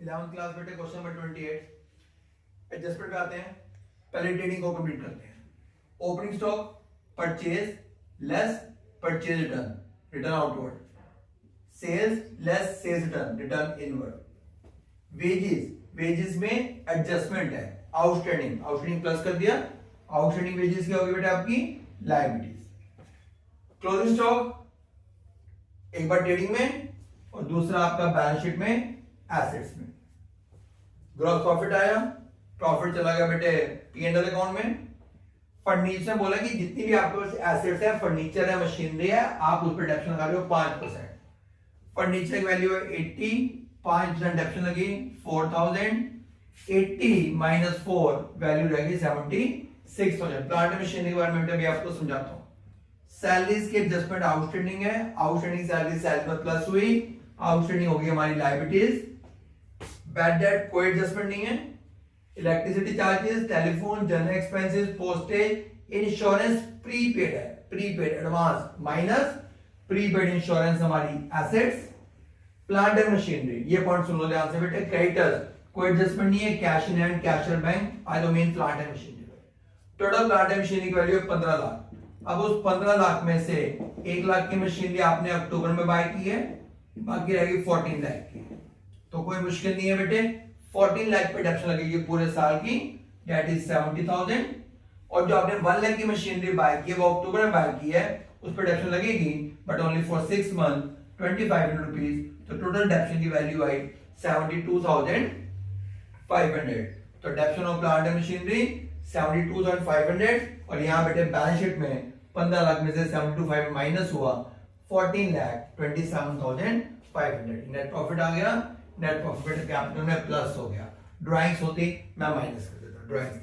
11th class बेटे question number 28 adjustment पे आते हैं। पहले ट्रेडिंग को कंप्लीट करते हैं। Opening stock purchase less purchase return return outward, sales less sales return return inward. Wages wages में एडजस्टमेंट है, आउटस्टैंडिंग आउटस्टैंडिंग प्लस कर दिया, आउटस्टैंडिंग वेजेस क्या होगी बेटा आपकी लायबिलिटीज। क्लोजिंग स्टॉक एक बार ट्रेडिंग में और दूसरा आपका बैलेंस शीट में एसेट्स में। ग्रॉस प्रॉफिट आया, प्रॉफिट चला गया बेटे P&L अकाउंट में। फर्नीचर बोला कि जितनी भी आपके पास एसेट्स है, फर्नीचर है, मशीनरी है, आप उस पर डेप्शन लगा रहे हो 5%। फर्नीचर की वैल्यू है 80, 5% डेप्शन लगी 4000, 80 माइनस 4 वैल्यू रहेगी 76,000। प्लांट मशीनरी के बारे में भी आपको समझाता हूं। सैलरीज की एडजस्टमेंट आउटस्टैंडिंग है, आउटस्टैंडिंग सैलरी में प्लस हुई, आउटस्टैंडिंग होगी हमारी लायबिलिटीज। बैड डेट कोई एडजस्टमेंट नहीं है। Electricity charges, telephone, general expenses, postage, insurance prepaid है, prepaid advance minus prepaid insurance हमारी एसेट्स। प्लांट एंड मशीनरी ये पॉइंट सुन लो ध्यान से बेटे। क्रेडिटर्स कोई एडजस्टमेंट नहीं है, cash in hand, cashier bank, I the main plant and machinery. Total plant and machinery की वैल्यू 15 लाख। अब उस 15 लाख में से 1 लाख की मशीनरी आपने अक्टूबर में बाय की है, बाकी रहेगी 14 लाख की। तो कोई मुश्किल नहीं है बेटे, 14 लाख पे डेप्शन लगेगी पूरे साल की, दैट इज 70,000। और जो आपने 1 लाख की मशीनरी बाय की है वो अक्टूबर में बाय की है, उस पर डेप्शन लगेगी but only for 6 month 2500 rupees. तो टोटल डेप्शन की वैल्यू आई 72,500। तो डेप्शन ऑफ प्लांट एंड मशीनरी 72,500। और यहाँ बेटे बैलेंस शीट में 15 लाख में से 725 माइनस हुआ 14,27,500। नेट प्रॉफिट आ गया, नेट प्रॉफिट कैपिटल में प्लस हो गया। ड्राइंग्स होती मैं माइनस कर देता, ड्राइंग्स